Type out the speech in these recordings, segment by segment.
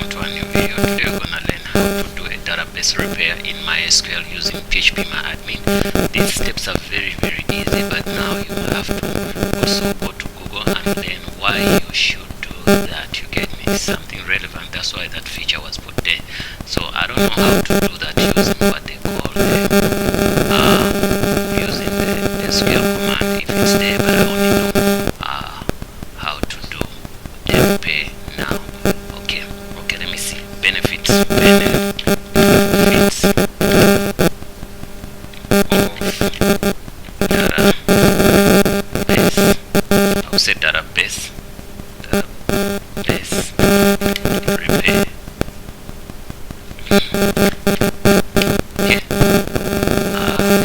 welcome to a new video. Today we're gonna learn how to do a database repair in MySQL using phpMyAdmin. These steps are very easy, but now you have to also go to Google and learn why you should do that. You get me? Something relevant. That's why that feature was put there. So I don't know how to do that using what they call using the SQL command if it's there, but I only know how to do the repair now. Okay, let me see. Benefits of database. I'll say database repair. Okay,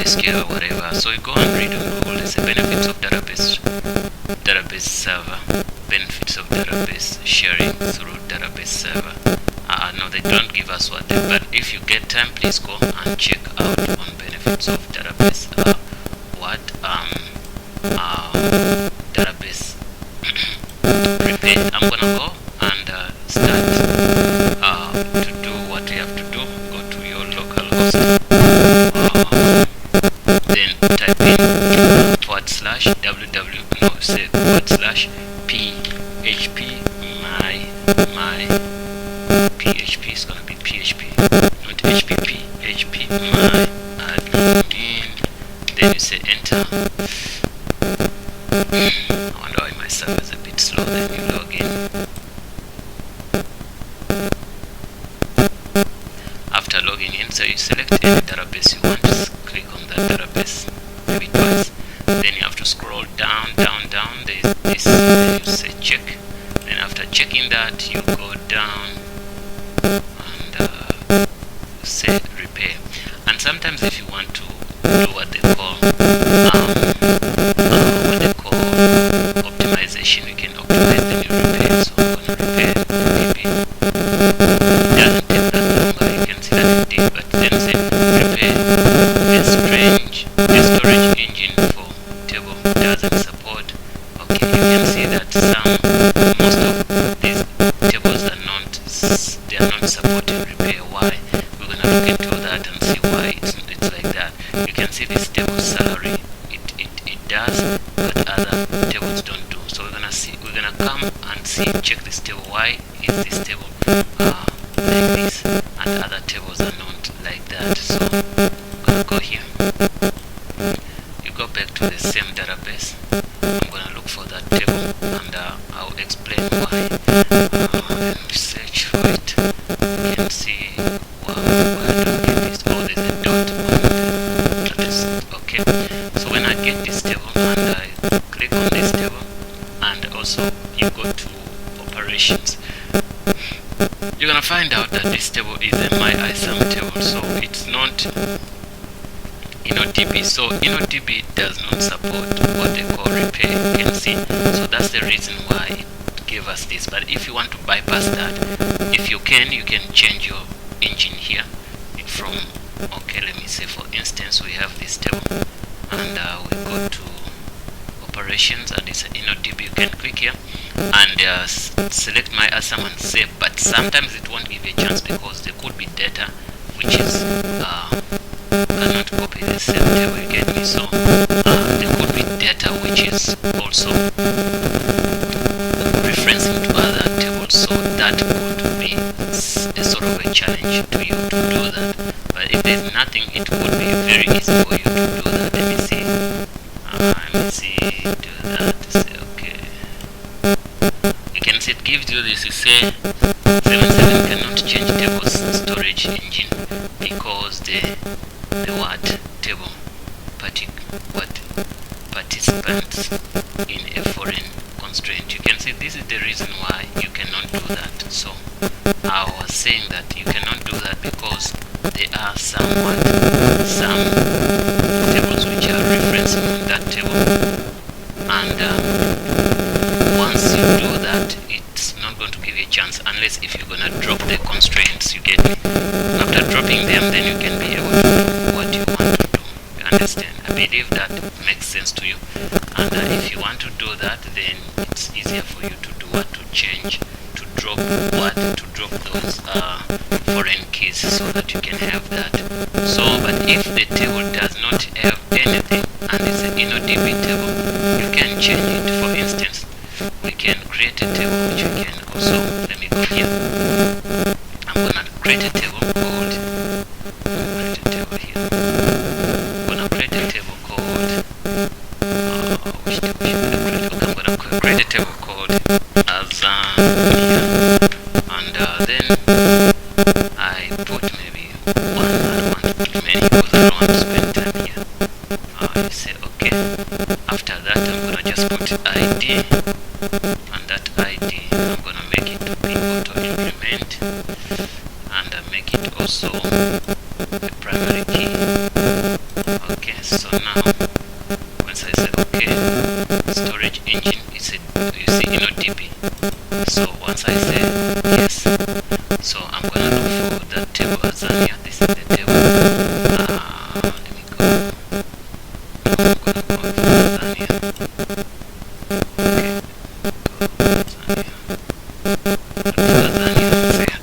SQL or whatever. So you go and read on Google. There's the benefits of database server, benefits of database sharing through database server. No, they don't give us what they, but if you get time, please go and check out on benefits of database. Database repair. I'm gonna go and start to do what you have to do. Go to your local host, then type in /www, no, say /phpMy PHP is gonna be PHP, not HPP. phpMyAdmin. Then you say enter. I wonder why my server is a bit slow. Then you log in. After logging in, so you select any database you want. Just click on that database maybe twice. Then you have to scroll down. There's this. Then you say check. Then after checking that, you go down and say repair. And sometimes if you want to do what they call optimization, you can optimize the new repair. So I'm gonna repair maybe doesn't take that longer. You can see that it did, but then say repair the storage engine for table doesn't support. Okay, you can see that most of these tables are not supporting repair. Why? We're gonna look into that and see why it's like that. You can see this table salary, it does, but other tables don't do. So we're gonna come and check this table. Why is this table like this and other tables are not like that? So I'm gonna go here. You go back to the same database. I'm gonna look for that table and I'll explain why. Let me search for it. You can see why I don't get this. Oh, there's a dot on this. Okay, so when I get this table and I click on this table, and also you go to operations, you're gonna find out that this table is a MySQL table, so it's not InnoDB. So InnoDB does not support what they call repair. You can see. So that's the reason why it gave us this. But if you want to bypass that, if you can change your engine here from, okay, let me say for instance we have this table and we go to operations and it's an InnoDB. You can click here and select MySQL and save, but sometimes it won't give you a chance because there could be data which is cannot copy the same table, you get me? So there could be data which is also referencing to other tables, so that could be a sort of a challenge to you to do that. But if there's nothing, it would be very easy for you to do that. Let me see, do that. Say okay. You can see it gives you this. You say 77 cannot change tables storage engine because the what table participants in a foreign constraint. You can see this is the reason why you cannot do that. So I was saying that you cannot do that because there are some tables which are referencing on that table, and once you do that, it's not going to give you a chance unless if you're gonna drop the constraints, you get me? After dropping them, then you can be able to do what you want to do. You understand? I believe that makes sense to you. And if you want to do that, then it's easier for you to do what to change, to drop what to drop those foreign keys so that you can have that. So, but if the table does not have anything and it's an InnoDB table, you can change it. For instance, we can create a table which we can also, let me go here. I'm gonna create a table called, which table should I create? Okay, I'm gonna create a table called Azania, and then I put maybe one. I don't want to put many because I don't want to spend time here. You say okay. After that, I'm gonna just put ID, and that ID I'm gonna make it to be auto increment, and I make it also a primary key. Okay, so now once I say okay, storage engine, it's a, you see InnoDB. So once I say yes, so I'm gonna look for that table Azania. This is the table. Let me go. I'm gonna go for Azania. Okay,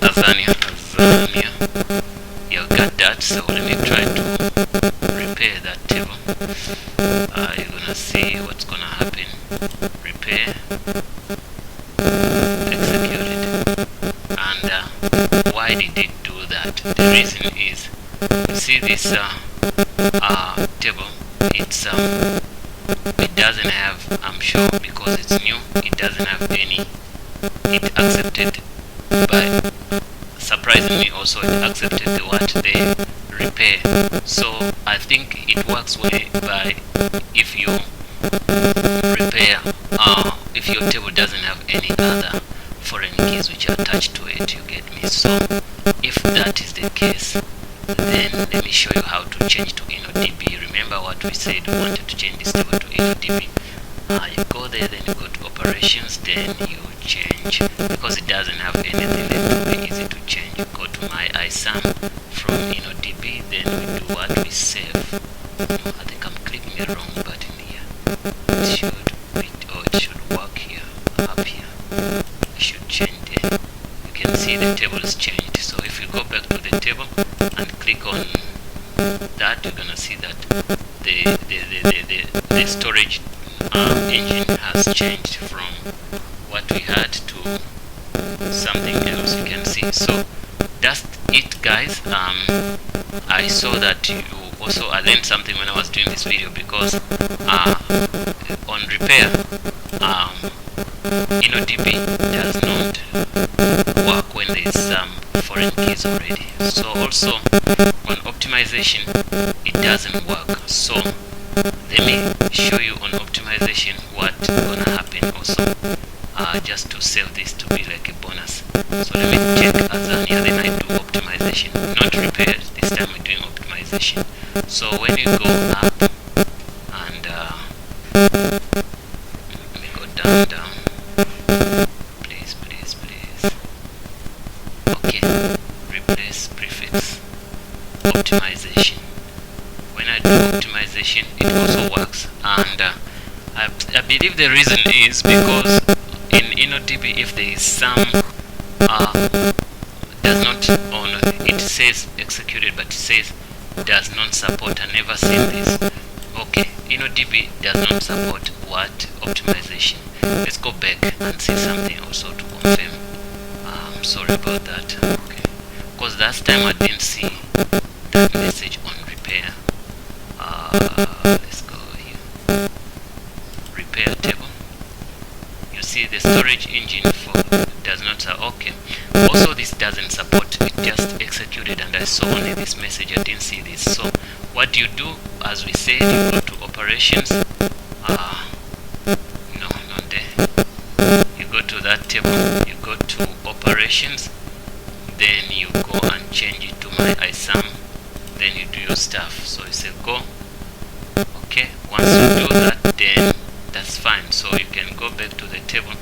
go Azania. Azania. You got that. So let me try to repair that table. You're gonna see what's gonna happen. Repair, execute it. And why did it do that? The reason is, you see this table, it's it doesn't have, I'm sure because it's new, it doesn't have any, it accepted by, surprisingly also it accepted the what, the repair. So I think it works way by if you repair, if your table doesn't have any other foreign keys which are attached to it, you get me? So if that is the case, then let me show you how to change to InnoDB. Remember what we said, we wanted to change this table to InnoDB. You go there, then you go to operations, then you change, because it doesn't have anything, then it will be easy to change. You go to MySQL from InnoDB, then we do what, we save. I think I'm clicking the wrong button here. It should work here, up here. I should change there. You can see the table is changed. So if you go back to the table and click on that, you're gonna see that the storage engine has changed from what we had to something else. You can see. So that's it, guys. I saw that you also, I learned something when I was doing this video, because on repair, InnoDB does not work when there is some foreign keys already. So also on optimization, it doesn't work. So let me show you on optimization what's gonna happen also, just to save this to be like a bonus. So let me check Azania, then I do optimization, not repair. This time we're doing optimization. So when you go up and let me go down, please. Okay, replace prefix, optimization. When I do optimization, it also works, and I believe the reason is because in InnoDB, if there is some does not, it says executed, but it says does not support. I never seen this. Okay, InnoDB does not support what optimization. Let's go back and see something also to confirm. Sorry about that. Okay, because last time I didn't see that message on repair. Let's go here. Repair table. You see the storage engine for does not okay. Also this doesn't support, it just executed and I saw only this message, I didn't see this. So what you do, as we said, you go to operations, no, not there. You go to that table, you go to operations, then you go and change it to MySQL, then you do your stuff. So you say go. Okay, once you do that, then that's fine. So you can go back to the table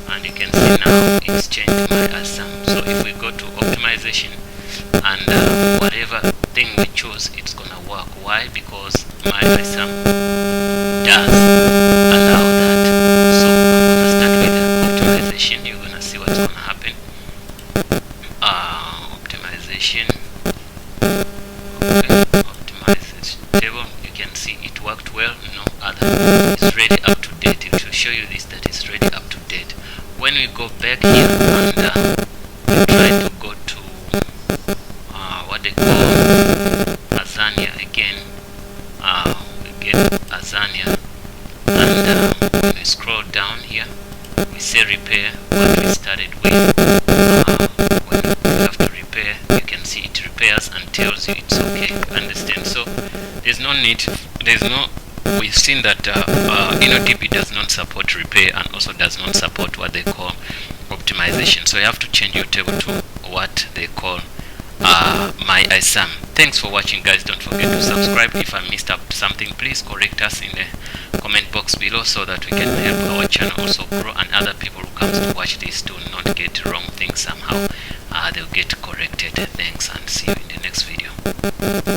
and you can see now it's changed to MySQL. So if we go to optimization and whatever thing we choose, it's gonna work. Why? Because MySQL does allow that. So I'm gonna start with optimization. You're gonna see what's gonna happen. optimization. Okay, optimize this table. You can see it worked well. No other. It's ready up to date. It will show you this, that is ready up to date. When we go back here and we try to go to what they call Azania again, we get Azania, and when we scroll down here, we say repair what we started with. When we have to repair, you can see it repairs and tells you it's okay. Understand? So there's no need. We've seen that InnoDB does not support repair and also does not support what they call optimization. So you have to change your table to what they call MySQL. Thanks for watching, guys. Don't forget to subscribe. If I missed up something, please correct us in the comment box below so that we can help our channel also grow, and other people who comes to watch this to not get wrong things somehow, they'll get corrected. Thanks, and see you in the next video.